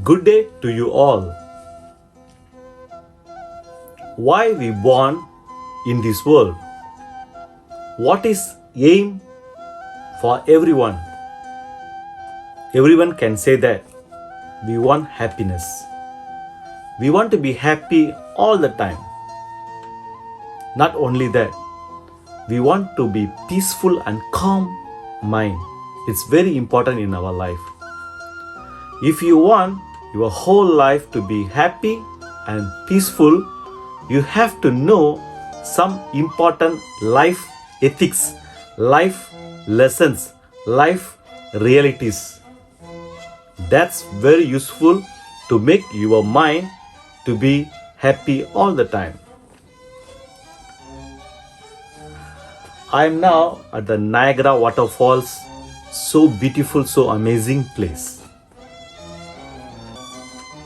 Good day to you all. Why we born in this world? What is aim for everyone? Everyone can say that we want happiness. We want to be happy all the time. Not only that, we want to be peaceful and calm mind. It's very important in our life. If you want your whole life to be happy and peaceful, you have to know some important life ethics, life lessons, life realities. That's very useful to make your mind to be happy all the time. I am now at the Niagara waterfalls. So beautiful, so amazing place.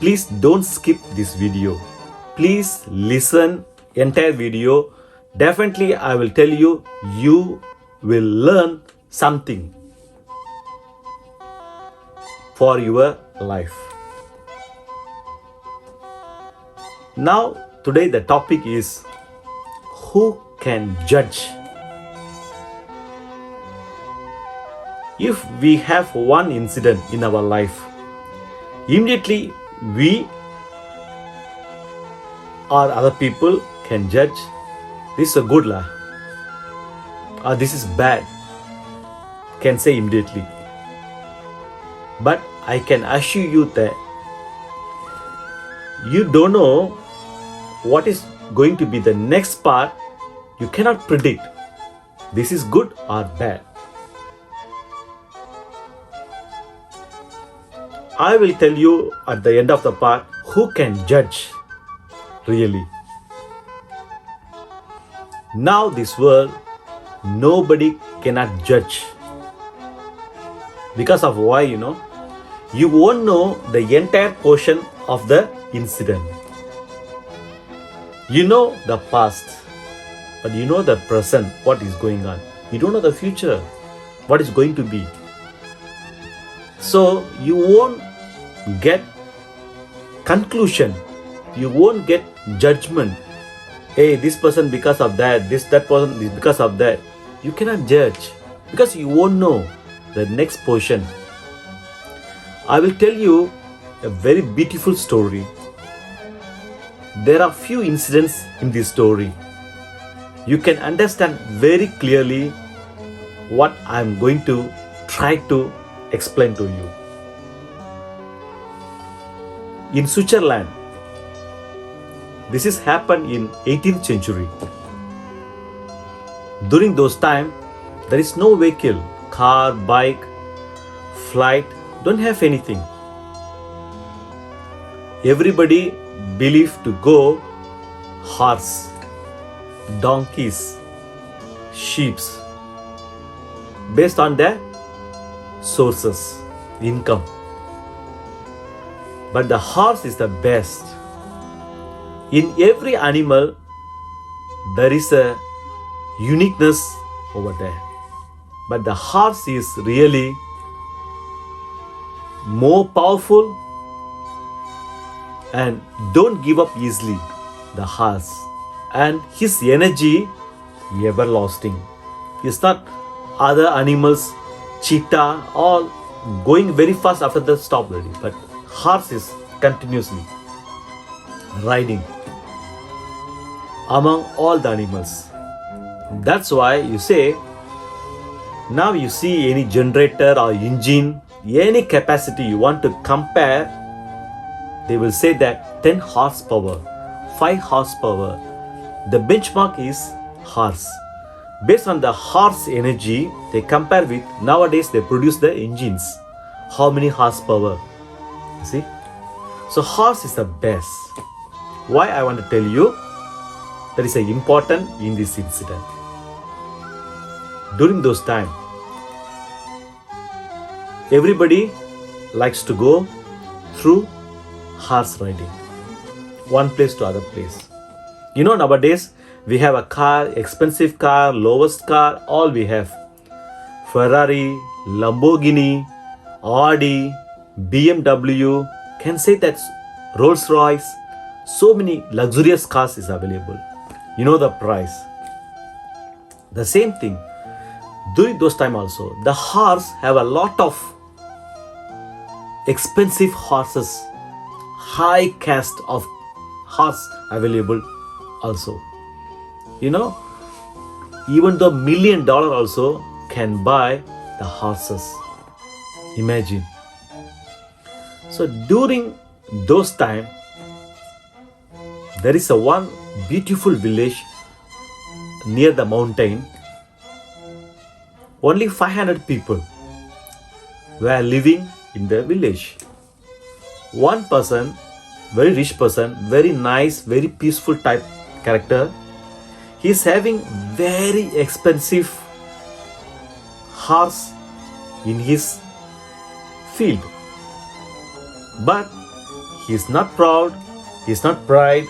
Please don't skip this video. Please listen entire video. Definitely I will tell you, you will learn something for your life. Now today the topic is who can judge? If we have one incident in our life, immediately we or other people can judge this is a good life or this is bad, can say immediately. But I can assure you that you don't know what is going to be the next part. You cannot predict this is good or bad. I will tell you at the end of the part who can judge really. Now this world, nobody cannot judge. Because of why, you won't know the entire portion of the incident. You know the past, but you know the present, what is going on. You don't know the future, what is going to be. So you won't get conclusion, you won't get judgment. Hey, this person because of that person is because of that. You cannot judge because you won't know the next portion. I will tell you a very beautiful story. There are few incidents in this story. You can understand very clearly what I am going to try to explain to you. In Switzerland, this is happened in 18th century. During those time, there is no vehicle, car, bike, flight, don't have anything. Everybody believed to go horse, donkeys, sheep, based on their sources, income. But the horse is the best. In every animal, there is a uniqueness over there. But the horse is really more powerful and don't give up easily, the horse. And his energy everlasting. It's not other animals, cheetah, all going very fast after the stop already. But horse is continuously riding among all the animals. That's why you say, now you see any generator or engine, any capacity you want to compare, they will say that 10 horsepower, 5 horsepower. The benchmark is horse. Based on the horse energy, they compare with, nowadays they produce the engines. How many horsepower? See? So horse is the best. Why I want to tell you, that is important in this incident. During those time, everybody likes to go through horse riding, one place to other place. Nowadays we have a car, expensive car, lowest car, all we have. Ferrari, Lamborghini, Audi, BMW, can say that Rolls Royce, so many luxurious cars is available. You know the price. The same thing during those time also. The horse have a lot of expensive horses, high caste of horse available also. You know, even though $1 million also can buy the horses. Imagine. So during those time, there is a one beautiful village near the mountain. Only 500 people were living in the village. One person, very rich person, very nice, very peaceful type character, he is having very expensive horse in his field. But he is not proud, he is not pride,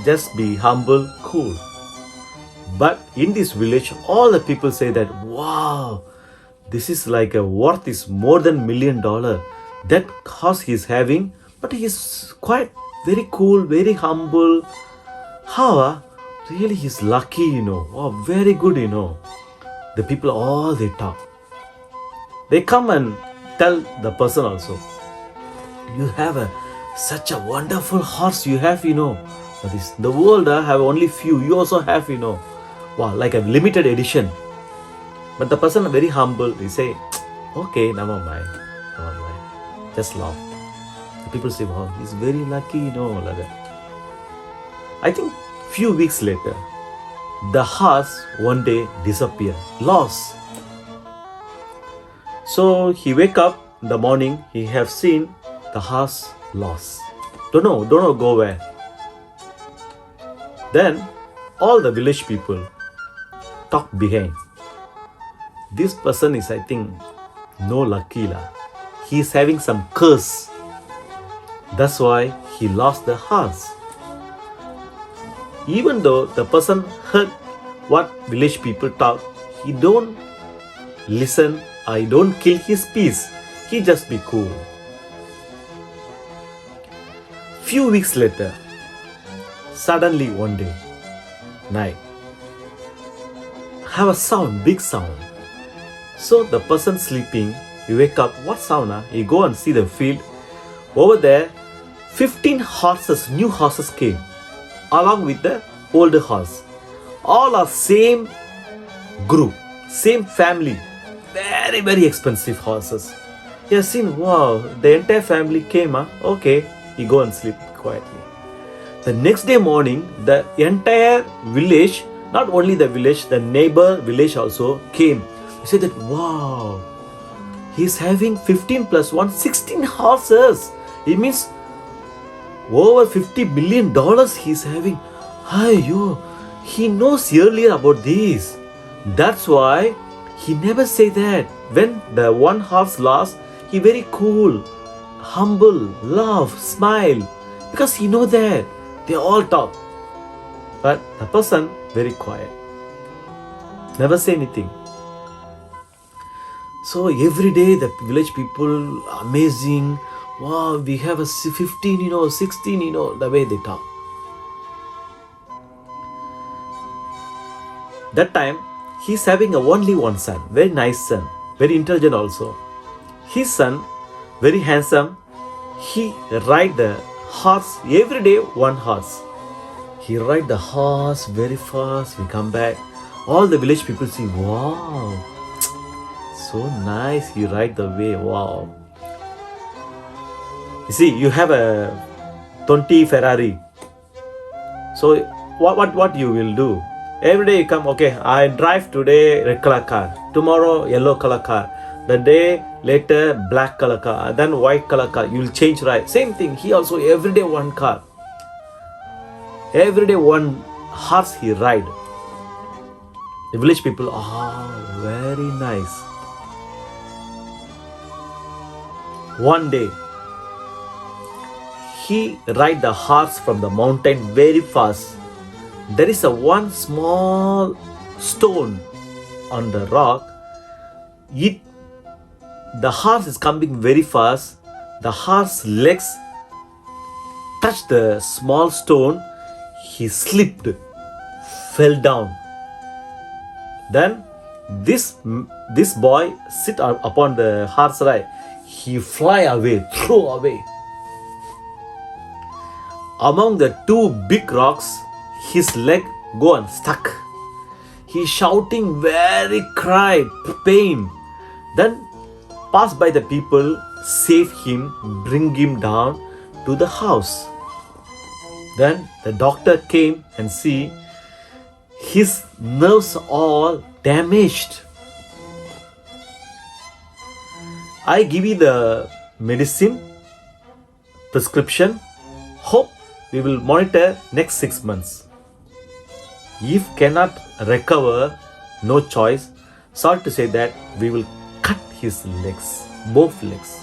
just be humble, cool. But in this village, all the people say that, wow, this is like a worth is more than $1 million. That horse he is having, but he is quite very cool, very humble. How? Really, he's lucky, you know. Wow, very good, you know. The people all they talk. They come and tell the person also, you have such a wonderful horse you have, you know. But the world have only few. You also have, you know. Wow, like a limited edition. But the person very humble. They say, okay, never mind. Just laugh. The people say, wow, he's very lucky, you know, like that. I think few weeks later, the horse one day disappeared, lost. So he wake up in the morning, he have seen the horse lost. Don't know go where. Then all the village people talk behind. This person is, I think, no lucky lah. He is having some curse. That's why he lost the horse. Even though the person heard what village people talk, he don't listen. I don't kill his peace. He just be cool. Few weeks later, suddenly one day, night, have a sound, big sound. So the person sleeping, he wake up, what sound? He go and see the field. Over there, 15 horses, new horses came, along with the older horse. All are same group, same family, very, very expensive horses. He has seen, wow, the entire family came, okay, he go and sleep quietly. The next day morning, the entire village, not only the village, the neighbor village also came. He said that, wow, he's having 15 plus 1, 16 horses. It means over $50 billion he's having. Ayyo, he knows earlier about this. That's why he never say that. When the one horse lost, he very cool, humble, laugh, smile. Because he know that. They all talk. But the person very quiet. Never say anything. So every day the village people amazing. Wow, we have a 15, 16, the way they talk. That time, he's having only one son, very nice son, very intelligent also. His son, very handsome, he ride the horse, every day one horse. He ride the horse very fast, we come back. All the village people see, wow, so nice, he ride the way, wow. You see, you have a 20 Ferrari. So what you will do? Every day you come, okay, I drive today red color car, tomorrow yellow color car, the day later black color car, then white color car, you will change, right? Same thing, he also every day one car. Every day one horse he ride. The village people, very nice. One day, he ride the horse from the mountain very fast. There is one small stone on the rock. The horse is coming very fast. The horse legs touched the small stone, he slipped, fell down. Then this boy sit upon the horse ride. He fly away, throw away. Among the two big rocks, his leg go and stuck. He shouting very cry, pain. Then pass by the people, save him, bring him down to the house. Then the doctor came and see his nerves all damaged. I give you the medicine prescription. Hope we will monitor next 6 months. If cannot recover, no choice. Sorry to say that we will cut his legs, both legs.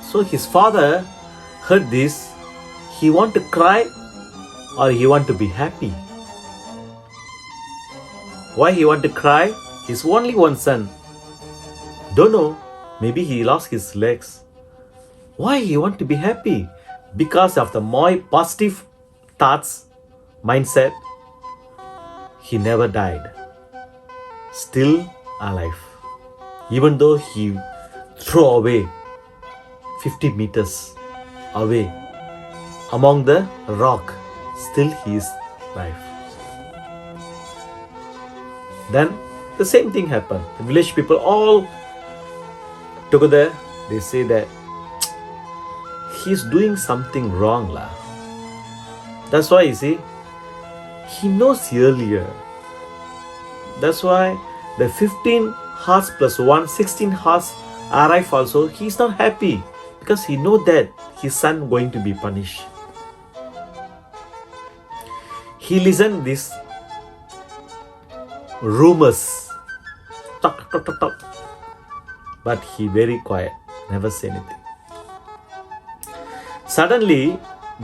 So his father heard this. He want to cry or he want to be happy. Why he want to cry? He's only one son. Don't know. Maybe he lost his legs. Why he want to be happy? Because of the more positive thoughts, mindset. He never died. Still alive. Even though he threw away 50 meters away among the rock, still he is alive. Then the same thing happened. The village people all together, they say that he's doing something wrong lah. That's why you see, he knows earlier. That's why the 15 horse plus 1, 16 horse arrive also, he's not happy because he know that his son going to be punished. He listened this rumors, talk, talk, talk, talk, but he very quiet, never say anything. Suddenly,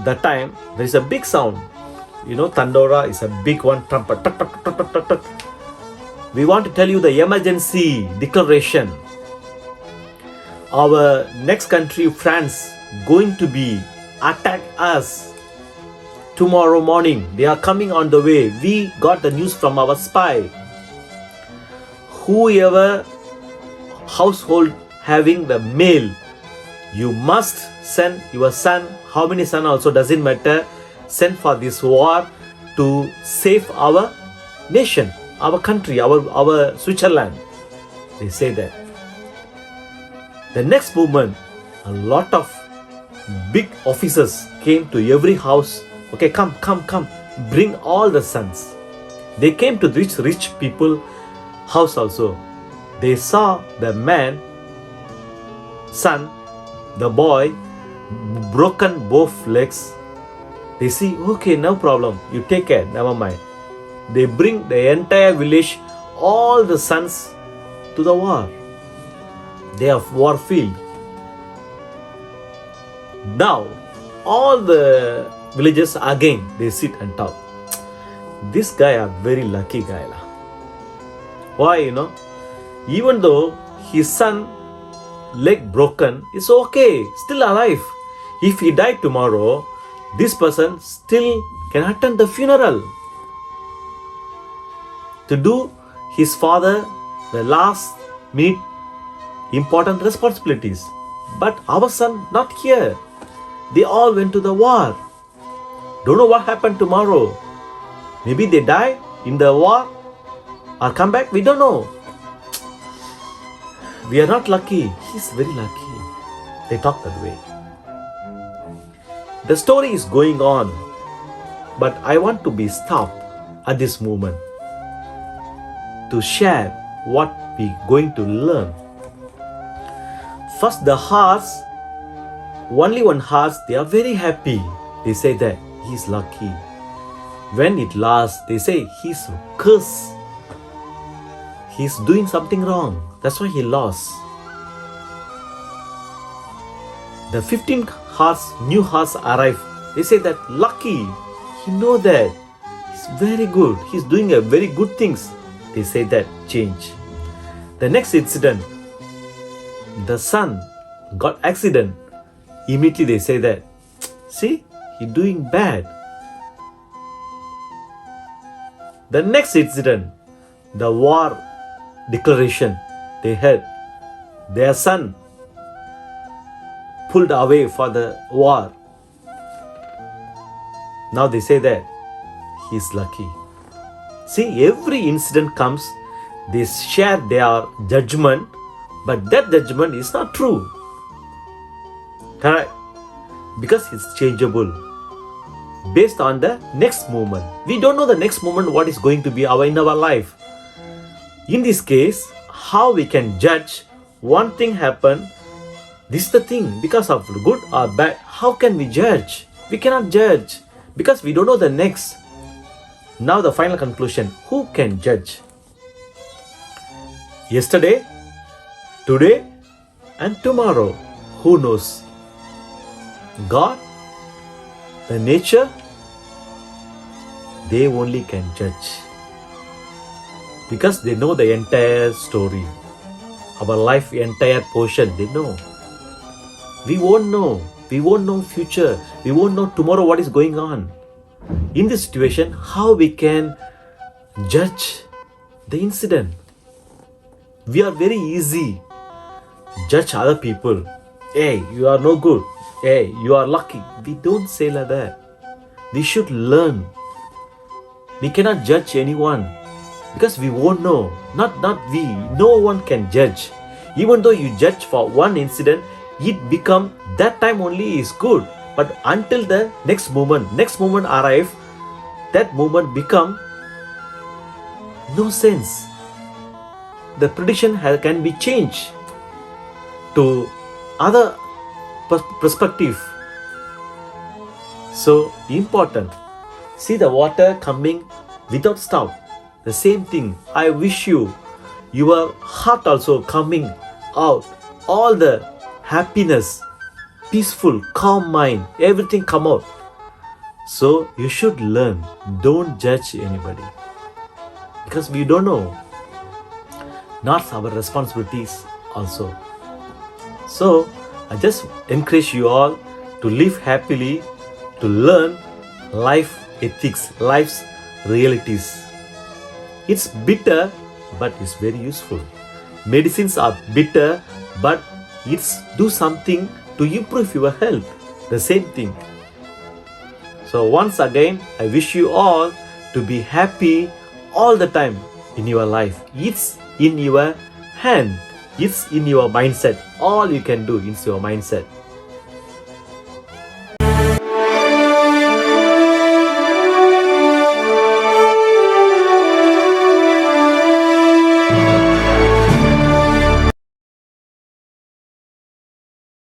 that time there is a big sound. You know, Tandora is a big one, trumpet. Tuk, tuk, tuk, tuk, tuk, tuk. We want to tell you the emergency declaration. Our next country, France, going to be attack us tomorrow morning. They are coming on the way. We got the news from our spy. Whoever household having the male, you must send your son. How many son also doesn't matter. Send for this war to save our nation, our country, our Switzerland. They say that. The next moment, a lot of big officers came to every house. Okay, come. Bring all the sons. They came to this rich people house also. They saw the man, son, the boy, broken both legs. They see, okay, no problem. You take care, never mind. They bring the entire village, all the sons to the war. They have war field. Now, all the villagers again, they sit and talk. This guy a very lucky guy lah. Why, you know? Even though his son leg broken, it's okay, still alive. If he died tomorrow, this person still can attend the funeral to do his father the last minute important responsibilities. But our son not here. They all went to the war. Don't know what happened tomorrow. Maybe they die in the war or come back. We don't know. We are not lucky. He's very lucky. They talk that way. The story is going on, but I want to be stopped at this moment to share what we going to learn. First, the horse, only one horse, they are very happy. They say that he's lucky. When it lost, they say he's cursed. He's doing something wrong. That's why he lost. The 15th horse, new horse arrived. They say that lucky. He know that. He's very good. He's doing a very good things. They say that change. The next incident, the son got accident. Immediately they say that, see, he's doing bad. The next incident, the war declaration they had, their son pulled away for the war. Now they say that he's lucky. See, every incident comes, they share their judgment, but that judgment is not true. Correct? Because it's changeable based on the next moment. We don't know the next moment what is going to be in our life. In this case, how we can judge one thing happened, this is the thing, because of good or bad, how can we judge? We cannot judge because we don't know the next. Now the final conclusion, who can judge? Yesterday, today, and tomorrow, who knows? God, the nature, they only can judge. Because they know the entire story. Our life, entire portion, they know. We won't know. We won't know future. We won't know tomorrow what is going on. In this situation, how we can judge the incident? We are very easy judge other people. Hey, you are no good. Hey, you are lucky. We don't say like that. We should learn. We cannot judge anyone because we won't know. Not we. No one can judge. Even though you judge for one incident, it become that time only is good. But until the next moment arrive, that moment become no sense. The prediction can be changed to other perspective. So important. See the water coming without stop. The same thing. I wish you, your heart also coming out. All the happiness, peaceful, calm mind, everything come out. So you should learn. Don't judge anybody. Because we don't know. Not our responsibilities also. So I just encourage you all to live happily, to learn life ethics, life's realities. It's bitter, but it's very useful. Medicines are bitter, but it's do something to improve your health. The same thing. So once again, I wish you all to be happy all the time in your life. It's in your hand. It's in your mindset. All you can do is your mindset.